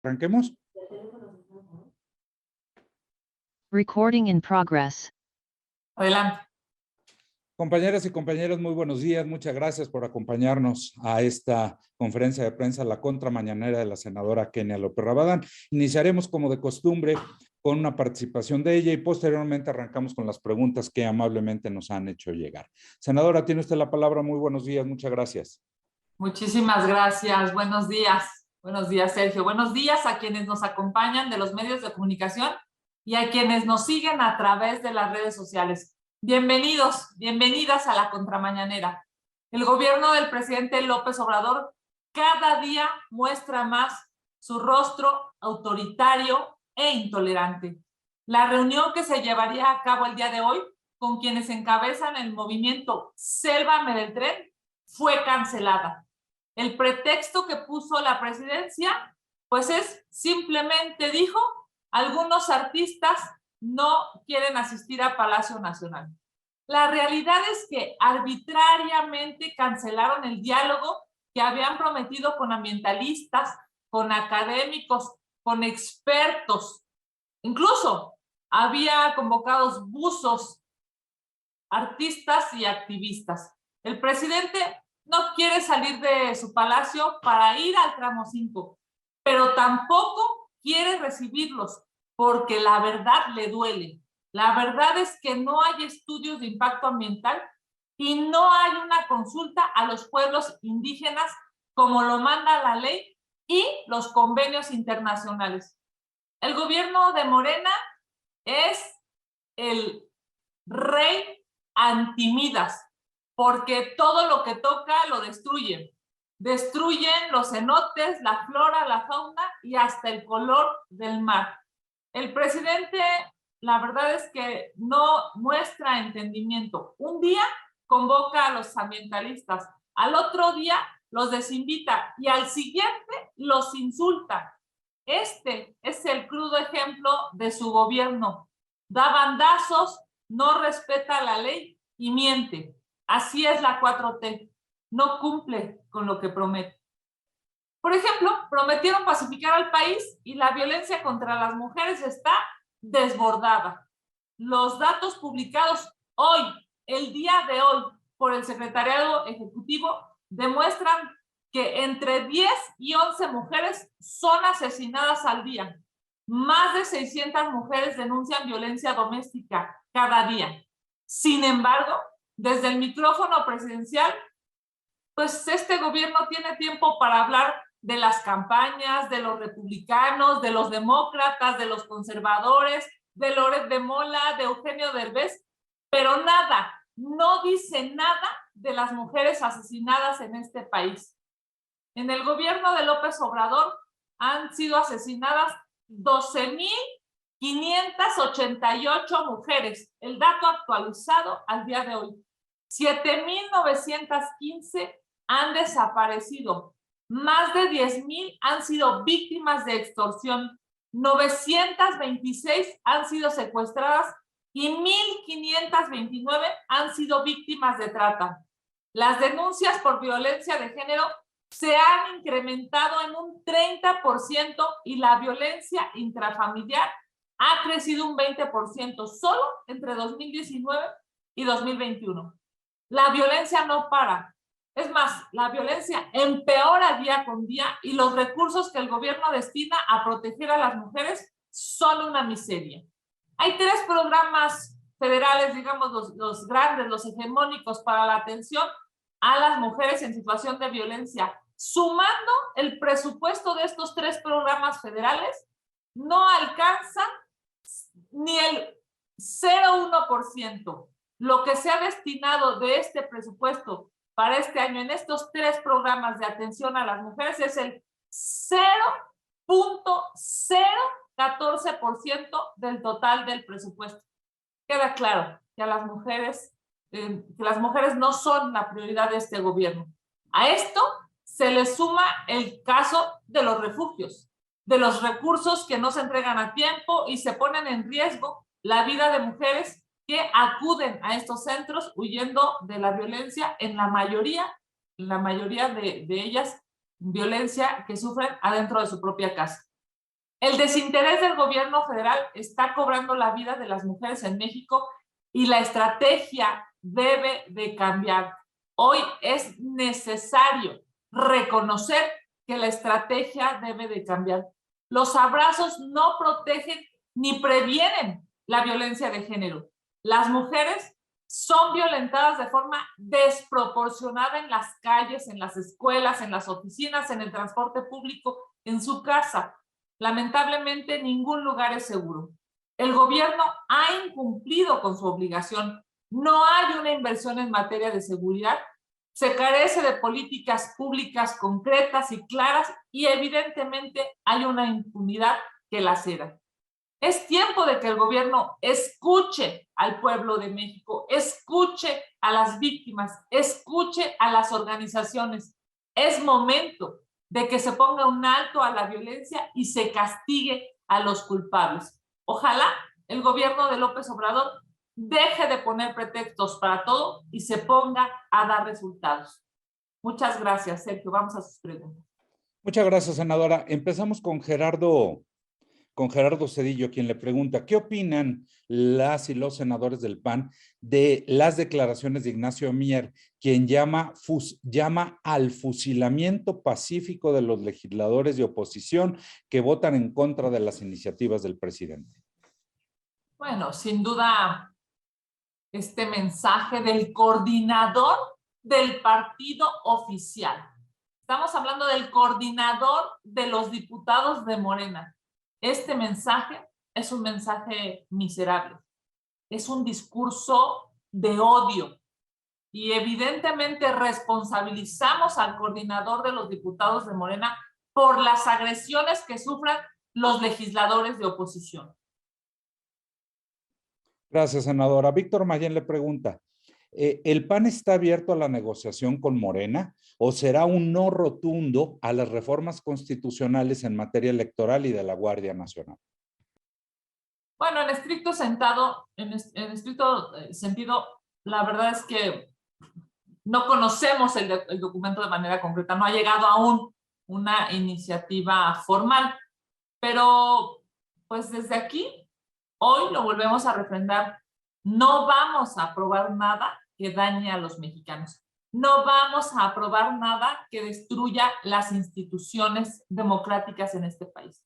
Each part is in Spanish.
Arranquemos. Recording in progress. Adelante. Compañeras y compañeros, muy buenos días. Muchas gracias por acompañarnos a esta conferencia de prensa, la contramañanera de la senadora Kenia López Rabadán. Iniciaremos como de costumbre con una participación de ella y posteriormente arrancamos con las preguntas que amablemente nos han hecho llegar. Senadora, tiene usted la palabra. Muy buenos días. Muchas gracias. Muchísimas gracias. Buenos días. Buenos días, Sergio. Buenos días a quienes nos acompañan de los medios de comunicación y a quienes nos siguen a través de las redes sociales. Bienvenidos, bienvenidas a la contramañanera. El gobierno del presidente López Obrador cada día muestra más su rostro autoritario e intolerante. La reunión que se llevaría a cabo el día de hoy con quienes encabezan el movimiento Sélvame del Tren fue cancelada. El pretexto que puso la presidencia, pues es simplemente dijo, algunos artistas no quieren asistir a Palacio Nacional. La realidad es que arbitrariamente cancelaron el diálogo que habían prometido con ambientalistas, con académicos, con expertos. Incluso había convocados buzos, artistas y activistas. El presidente no quiere salir de su palacio para ir al tramo 5, pero tampoco quiere recibirlos porque la verdad le duele. La verdad es que no hay estudios de impacto ambiental y no hay una consulta a los pueblos indígenas como lo manda la ley y los convenios internacionales. El gobierno de Morena es el rey anti-Midas, porque todo lo que toca lo destruye. Destruyen los cenotes, la flora, la fauna y hasta el color del mar. El presidente, la verdad es que no muestra entendimiento. Un día convoca a los ambientalistas, al otro día los desinvita y al siguiente los insulta. Este es el crudo ejemplo de su gobierno. Da bandazos, no respeta la ley y miente. Así es la 4T. No cumple con lo que promete. Por ejemplo, prometieron pacificar al país y la violencia contra las mujeres está desbordada. Los datos publicados hoy, el día de hoy, por el Secretariado Ejecutivo, demuestran que entre 10 y 11 mujeres son asesinadas al día. Más de 600 mujeres denuncian violencia doméstica cada día. Sin embargo, desde el micrófono presidencial, pues este gobierno tiene tiempo para hablar de las campañas, de los republicanos, de los demócratas, de los conservadores, de Loret de Mola, de Eugenio Derbez, pero nada, no dice nada de las mujeres asesinadas en este país. En el gobierno de López Obrador han sido asesinadas 12,588 mujeres, el dato actualizado al día de hoy. 7,915 han desaparecido. Más de 10,000 han sido víctimas de extorsión. 926 han sido secuestradas y 1,529 han sido víctimas de trata. Las denuncias por violencia de género se han incrementado en un 30% y la violencia intrafamiliar ha crecido un 20% solo entre 2019 y 2021. La violencia no para. Es más, la violencia empeora día con día y los recursos que el gobierno destina a proteger a las mujeres son una miseria. Hay 3 programas federales, digamos los grandes, los hegemónicos para la atención a las mujeres en situación de violencia. Sumando el presupuesto de estos 3 programas federales, no alcanza ni el 0,1%. Lo que se ha destinado de este presupuesto para este año en estos 3 programas de atención a las mujeres es el 0,014% del total del presupuesto. Queda claro que las mujeres no son la prioridad de este gobierno. A esto se le suma el caso de los refugios, de los recursos que no se entregan a tiempo y se ponen en riesgo la vida de mujeres que acuden a estos centros huyendo de la violencia, en la mayoría de ellas, violencia que sufren adentro de su propia casa. El desinterés del gobierno federal está cobrando la vida de las mujeres en México y la estrategia debe de cambiar. Hoy es necesario reconocer que la estrategia debe de cambiar. Los abrazos no protegen ni previenen la violencia de género. Las mujeres son violentadas de forma desproporcionada en las calles, en las escuelas, en las oficinas, en el transporte público, en su casa. Lamentablemente, ningún lugar es seguro. El gobierno ha incumplido con su obligación. No hay una inversión en materia de seguridad. Se carece de políticas públicas concretas y claras y evidentemente hay una impunidad que lacera. Es tiempo de que el gobierno escuche al pueblo de México, escuche a las víctimas, escuche a las organizaciones. Es momento de que se ponga un alto a la violencia y se castigue a los culpables. Ojalá el gobierno de López Obrador deje de poner pretextos para todo y se ponga a dar resultados. Muchas gracias, Sergio. Vamos a sus preguntas. Muchas gracias, senadora. Empezamos con Gerardo Cedillo, quien le pregunta, ¿qué opinan las y los senadores del PAN de las declaraciones de Ignacio Mier, quien llama al fusilamiento pacífico de los legisladores de oposición que votan en contra de las iniciativas del presidente? Bueno, sin duda, este mensaje del coordinador del partido oficial. Estamos hablando del coordinador de los diputados de Morena. Este mensaje es un mensaje miserable. Es un discurso de odio. Y evidentemente responsabilizamos al coordinador de los diputados de Morena por las agresiones que sufran los legisladores de oposición. Gracias, senadora. Víctor Mayén le pregunta, ¿el PAN está abierto a la negociación con Morena o será un no rotundo a las reformas constitucionales en materia electoral y de la Guardia Nacional? Bueno, en estricto sentido, la verdad es que no conocemos el documento de manera concreta, no ha llegado aún una iniciativa formal, pero pues desde aquí, hoy lo volvemos a refrendar, no vamos a aprobar nada que dañe a los mexicanos. No vamos a aprobar nada que destruya las instituciones democráticas en este país.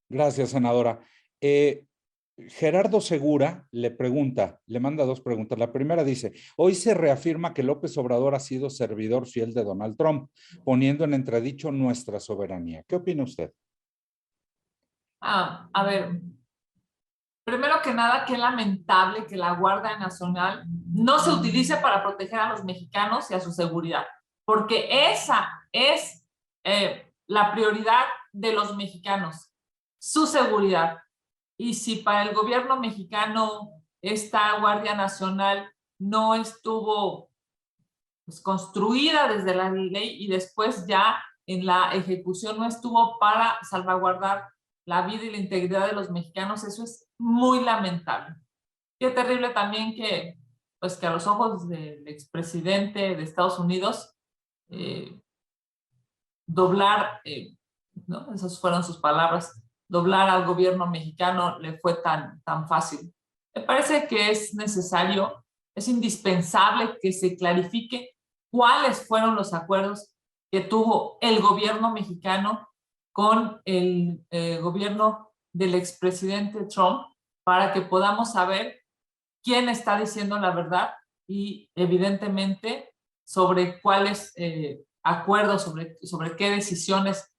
Gracias, senadora. Gerardo Segura le manda dos preguntas. La primera dice, hoy se reafirma que López Obrador ha sido servidor fiel de Donald Trump, poniendo en entredicho nuestra soberanía. ¿Qué opina usted? A ver, primero que nada, qué lamentable que la Guardia Nacional no se utilice para proteger a los mexicanos y a su seguridad, porque esa es la prioridad de los mexicanos, su seguridad. Y si para el gobierno mexicano esta Guardia Nacional no estuvo pues, construida desde la ley y después ya en la ejecución no estuvo para salvaguardar la vida y la integridad de los mexicanos, eso es muy lamentable. Qué terrible también que, pues que a los ojos del expresidente de Estados Unidos, doblar, ¿no? Esas fueron sus palabras, doblar al gobierno mexicano le fue tan fácil. Me parece que es necesario, es indispensable que se clarifique cuáles fueron los acuerdos que tuvo el gobierno mexicano con el gobierno del expresidente Trump para que podamos saber quién está diciendo la verdad y evidentemente sobre cuáles acuerdos, sobre qué decisiones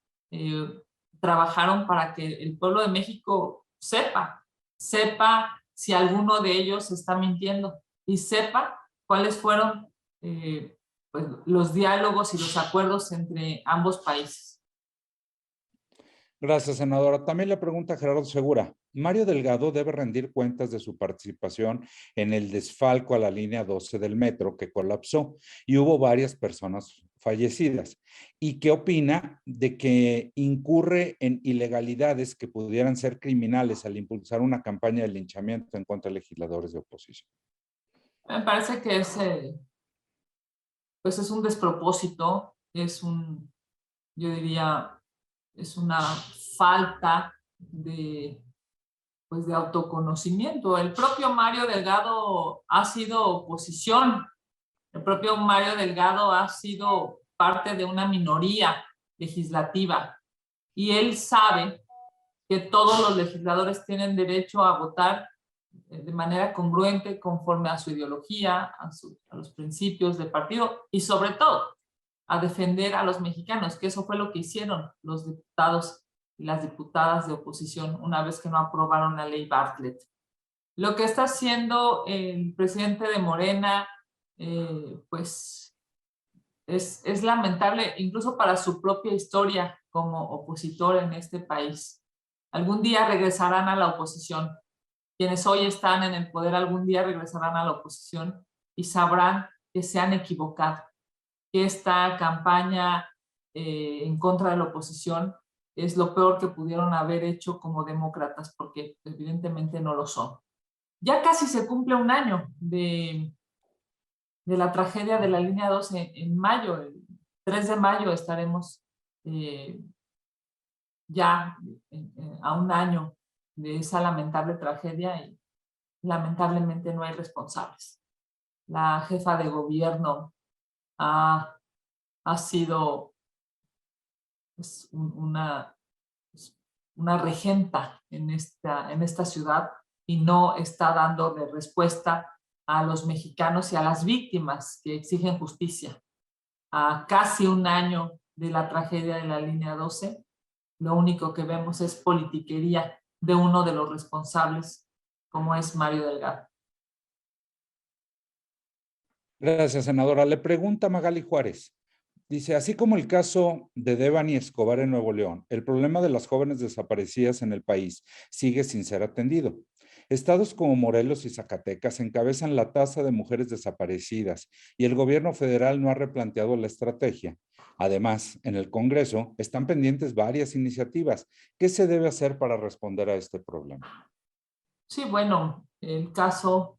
trabajaron para que el pueblo de México sepa si alguno de ellos está mintiendo y sepa cuáles fueron pues, los diálogos y los acuerdos entre ambos países. Gracias, senadora. También le pregunta Gerardo Segura, ¿Mario Delgado debe rendir cuentas de su participación en el desfalco a la línea 12 del metro que colapsó y hubo varias personas fallecidas? ¿Y qué opina de que incurre en ilegalidades que pudieran ser criminales al impulsar una campaña de linchamiento en contra de legisladores de oposición? Me parece que pues es un despropósito, yo diría, es una falta pues de autoconocimiento. El propio Mario Delgado ha sido oposición, el propio Mario Delgado ha sido parte de una minoría legislativa y él sabe que todos los legisladores tienen derecho a votar de manera congruente conforme a su ideología, a los principios del partido y sobre todo a defender a los mexicanos, que eso fue lo que hicieron los diputados y las diputadas de oposición una vez que no aprobaron la ley Bartlett. Lo que está haciendo el presidente de Morena, pues es lamentable incluso para su propia historia como opositor en este país. Algún día regresarán a la oposición. Quienes hoy están en el poder algún día regresarán a la oposición y sabrán que se han equivocado, que esta campaña en contra de la oposición es lo peor que pudieron haber hecho como demócratas, porque evidentemente no lo son. Ya casi se cumple un año de la tragedia de la línea 12 en mayo. El 3 de mayo estaremos ya a un año de esa lamentable tragedia y lamentablemente no hay responsables. La jefa de gobierno ha sido pues, una regenta en esta ciudad y no está dando de respuesta a los mexicanos y a las víctimas que exigen justicia. A casi un año de la tragedia de la línea 12, lo único que vemos es politiquería de uno de los responsables, como es Mario Delgado. Gracias, senadora. Le pregunta Magali Juárez. Dice, así como el caso de Devani Escobar en Nuevo León, el problema de las jóvenes desaparecidas en el país sigue sin ser atendido. Estados como Morelos y Zacatecas encabezan la tasa de mujeres desaparecidas y el gobierno federal no ha replanteado la estrategia. Además, en el Congreso están pendientes varias iniciativas. ¿Qué se debe hacer para responder a este problema? Sí, bueno, el caso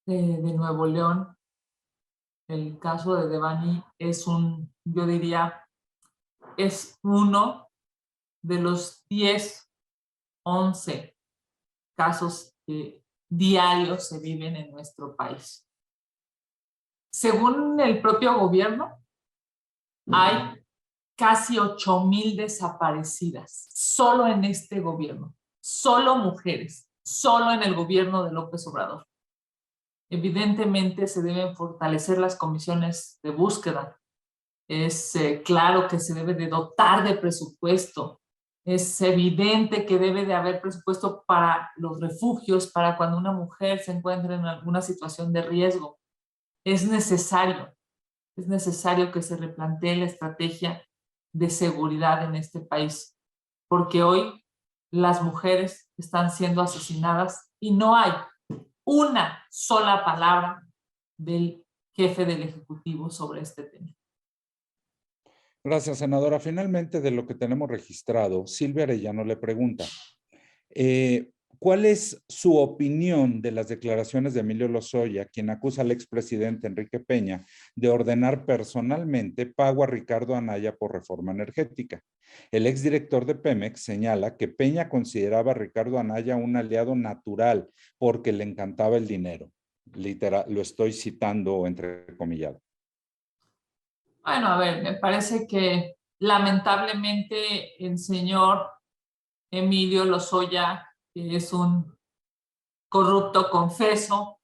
de Nuevo León, el caso de Devani es yo diría, es uno de los 10, 11 casos que diarios se viven en nuestro país. Según el propio gobierno, hay casi 8,000 desaparecidas solo en este gobierno, solo mujeres, solo en el gobierno de López Obrador. Evidentemente se deben fortalecer las comisiones de búsqueda. Es claro que se debe de dotar de presupuesto. Es evidente que debe de haber presupuesto para los refugios, para cuando una mujer se encuentre en alguna situación de riesgo. Es necesario que se replantee la estrategia de seguridad en este país, porque hoy las mujeres están siendo asesinadas y no hay una sola palabra del jefe del Ejecutivo sobre este tema. Gracias, senadora. Finalmente, de lo que tenemos registrado, Silvia Arellano le pregunta, ¿cuál es su opinión de las declaraciones de Emilio Lozoya, quien acusa al expresidente Enrique Peña de ordenar personalmente pago a Ricardo Anaya por reforma energética? El exdirector de Pemex señala que Peña consideraba a Ricardo Anaya un aliado natural porque le encantaba el dinero. Literal, lo estoy citando entrecomillado. Bueno, a ver, me parece que lamentablemente el señor Emilio Lozoya, que es un corrupto confeso,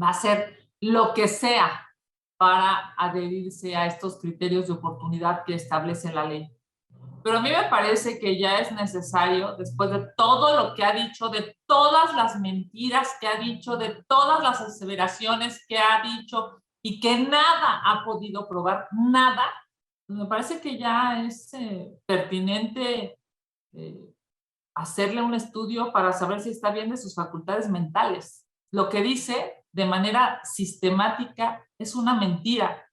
va a hacer lo que sea para adherirse a estos criterios de oportunidad que establece la ley. Pero a mí me parece que ya es necesario, después de todo lo que ha dicho, de todas las mentiras que ha dicho, de todas las aseveraciones que ha dicho y que nada ha podido probar, nada, me parece que ya es pertinente hacerle un estudio para saber si está bien de sus facultades mentales. Lo que dice de manera sistemática es una mentira.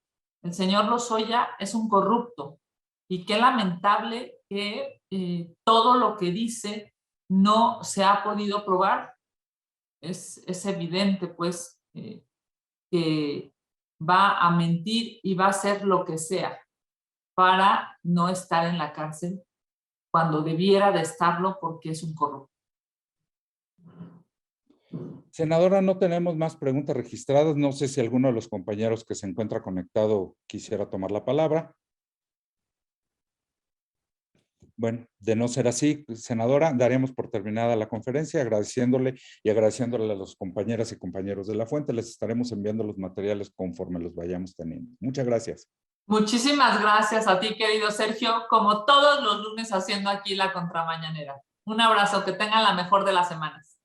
El señor Lozoya es un corrupto y qué lamentable que todo lo que dice no se ha podido probar. Es evidente, pues, que va a mentir y va a hacer lo que sea para no estar en la cárcel cuando debiera de estarlo porque es un corrupto. Senadora, no tenemos más preguntas registradas. No sé si alguno de los compañeros que se encuentra conectado quisiera tomar la palabra. Bueno, de no ser así, senadora, daremos por terminada la conferencia, agradeciéndole a los compañeras y compañeros de La Fuente. Les estaremos enviando los materiales conforme los vayamos teniendo. Muchas gracias. Muchísimas gracias a ti, querido Sergio, como todos los lunes haciendo aquí la Contramañanera. Un abrazo, que tengan la mejor de las semanas.